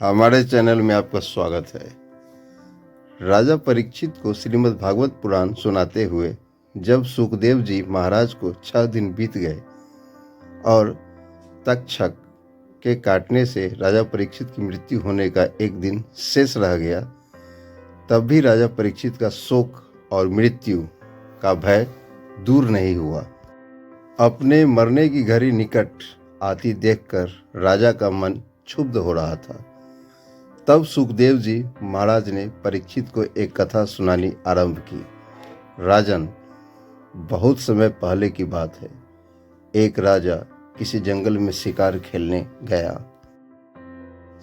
हमारे चैनल में आपका स्वागत है। राजा परीक्षित को श्रीमद् भागवत पुराण सुनाते हुए जब सुखदेव जी महाराज को 6 दिन बीत गए और तक्षक के काटने से राजा परीक्षित की मृत्यु होने का एक दिन शेष रह गया, तब भी राजा परीक्षित का शोक और मृत्यु का भय दूर नहीं हुआ। अपने मरने की घड़ी निकट आती देखकर राजा का मन क्षुब्ध हो रहा था। तब सुखदेव जी महाराज ने परीक्षित को एक कथा सुनानी आरंभ की। राजन, बहुत समय पहले की बात है। एक राजा किसी जंगल में शिकार खेलने गया।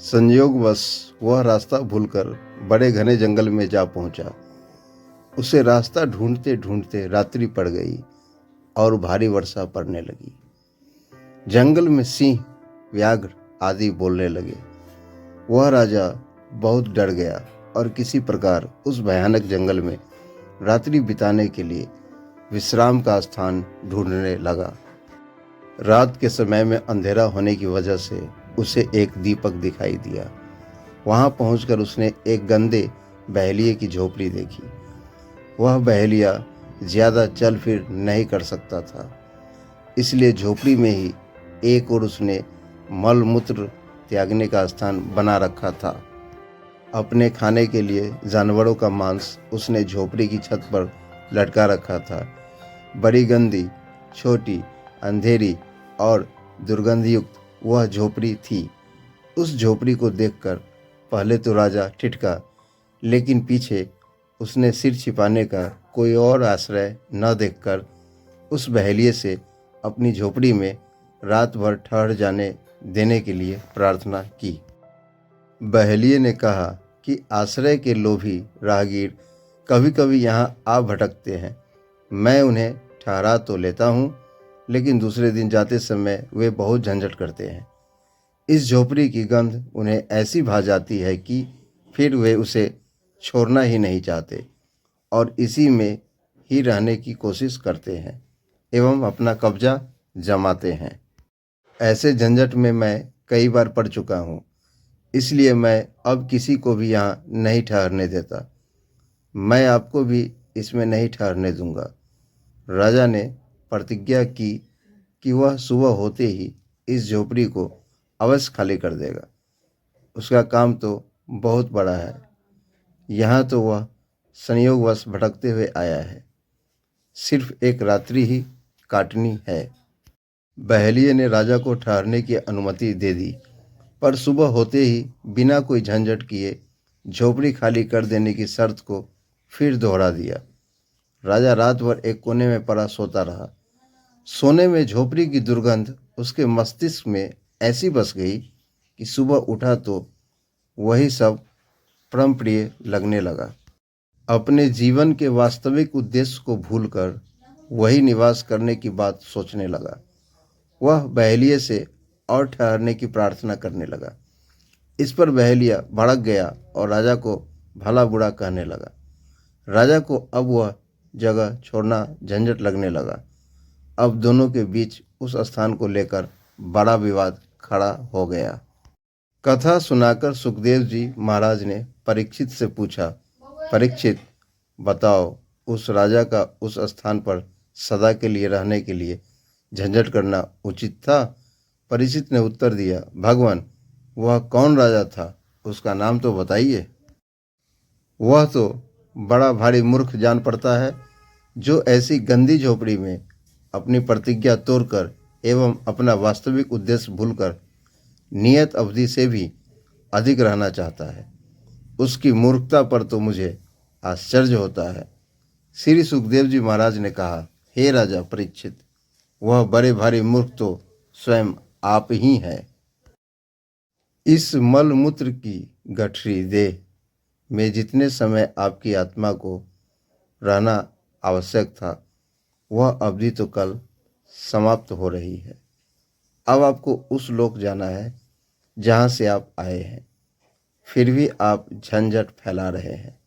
संयोगवश वह रास्ता भूलकर बड़े घने जंगल में जा पहुंचा। उसे रास्ता ढूंढते ढूंढते रात्रि पड़ गई और भारी वर्षा पड़ने लगी। जंगल में सिंह, व्याघ्र आदि बोलने लगे। वह राजा बहुत डर गया और किसी प्रकार उस भयानक जंगल में रात्रि बिताने के लिए विश्राम का स्थान ढूंढने लगा। रात के समय में अंधेरा होने की वजह से उसे एक दीपक दिखाई दिया। वहां पहुंचकर उसने एक गंदे बहेलिये की झोपड़ी देखी। वह बहेलिया ज्यादा चल फिर नहीं कर सकता था, इसलिए झोपड़ी में ही एक और उसने मल मूत्र त्यागने का स्थान बना रखा था। अपने खाने के लिए जानवरों का मांस उसने झोपड़ी की छत पर लटका रखा था। बड़ी गंदी, छोटी, अंधेरी और दुर्गंधयुक्त वह झोपड़ी थी। उस झोपड़ी को देखकर पहले तो राजा ठिठका, लेकिन पीछे उसने सिर छिपाने का कोई और आश्रय न देखकर उस बहेलिये से अपनी झोपड़ी में रात भर ठहर जाने देने के लिए प्रार्थना की। बहेलिये ने कहा कि आश्रय के लोभी राहगीर कभी कभी यहाँ आ भटकते हैं। मैं उन्हें ठहरा तो लेता हूँ, लेकिन दूसरे दिन जाते समय वे बहुत झंझट करते हैं। इस झोपड़ी की गंध उन्हें ऐसी भा जाती है कि फिर वे उसे छोड़ना ही नहीं चाहते और इसी में ही रहने की कोशिश करते हैं एवं अपना कब्जा जमाते हैं। ऐसे झंझट में मैं कई बार पड़ चुका हूँ, इसलिए मैं अब किसी को भी यहाँ नहीं ठहरने देता। मैं आपको भी इसमें नहीं ठहरने दूंगा। राजा ने प्रतिज्ञा की कि वह सुबह होते ही इस झोपड़ी को अवश्य खाली कर देगा। उसका काम तो बहुत बड़ा है। यहाँ तो वह संयोगवश भटकते हुए आया है। सिर्फ एक रात्रि ही काटनी है। बहेलिये ने राजा को ठहरने की अनुमति दे दी, पर सुबह होते ही बिना कोई झंझट किए झोपड़ी खाली कर देने की शर्त को फिर दोहरा दिया। राजा रात भर एक कोने में पड़ा सोता रहा। सोने में झोपड़ी की दुर्गंध उसके मस्तिष्क में ऐसी बस गई कि सुबह उठा तो वही सब परम प्रिय लगने लगा। अपने जीवन के वास्तविक उद्देश्य को भूलकर वही निवास करने की बात सोचने लगा। वह बहेलिये से और ठहरने की प्रार्थना करने लगा। इस पर बहेलिया भड़क गया और राजा को भला बुरा कहने लगा। राजा को अब वह जगह छोड़ना झंझट लगने लगा। अब दोनों के बीच उस स्थान को लेकर बड़ा विवाद खड़ा हो गया। कथा सुनाकर सुखदेव जी महाराज ने परीक्षित से पूछा, परीक्षित, बताओ, उस राजा का उस स्थान पर सदा के लिए रहने के लिए झंझट करना उचित था? परीक्षित ने उत्तर दिया, भगवान, वह कौन राजा था? उसका नाम तो बताइए। वह तो बड़ा भारी मूर्ख जान पड़ता है, जो ऐसी गंदी झोपड़ी में अपनी प्रतिज्ञा तोड़कर एवं अपना वास्तविक उद्देश्य भूलकर नियत अवधि से भी अधिक रहना चाहता है। उसकी मूर्खता पर तो मुझे आश्चर्य होता है। श्री सुखदेव जी महाराज ने कहा, हे राजा परीक्षित, वह बड़े भारी मूर्ख तो स्वयं आप ही हैं। इस मल मूत्र की गठरी देह में जितने समय आपकी आत्मा को रहना आवश्यक था, वह अवधि तो कल समाप्त हो रही है। अब आपको उस लोक जाना है जहाँ से आप आए हैं। फिर भी आप झंझट फैला रहे हैं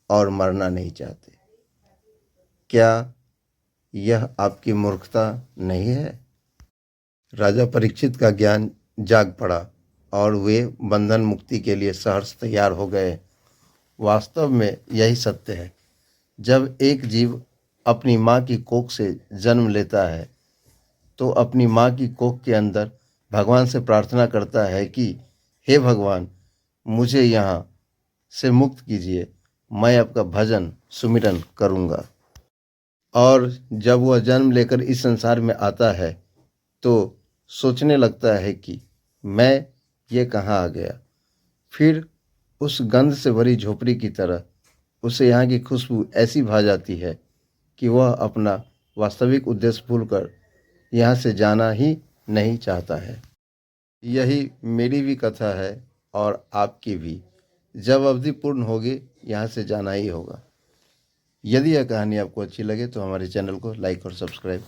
और मरना नहीं चाहते। क्या यह आपकी मूर्खता नहीं है? राजा परीक्षित का ज्ञान जाग पड़ा और वे बंधन मुक्ति के लिए सहर्ष तैयार हो गए। वास्तव में यही सत्य है। जब एक जीव अपनी माँ की कोख से जन्म लेता है तो अपनी माँ की कोख के अंदर भगवान से प्रार्थना करता है कि हे भगवान, मुझे यहाँ से मुक्त कीजिए, मैं आपका भजन सुमिरन करूँगा। और जब वह जन्म लेकर इस संसार में आता है तो सोचने लगता है कि मैं ये कहाँ आ गया। फिर उस गंध से भरी झोपड़ी की तरह उसे यहाँ की खुशबू ऐसी भा जाती है कि वह अपना वास्तविक उद्देश्य भूलकर यहाँ से जाना ही नहीं चाहता है। यही मेरी भी कथा है और आपकी भी। जब अवधि पूर्ण होगी यहाँ से जाना ही होगा। यदि यह कहानी आपको अच्छी लगे तो हमारे चैनल को लाइक और सब्सक्राइब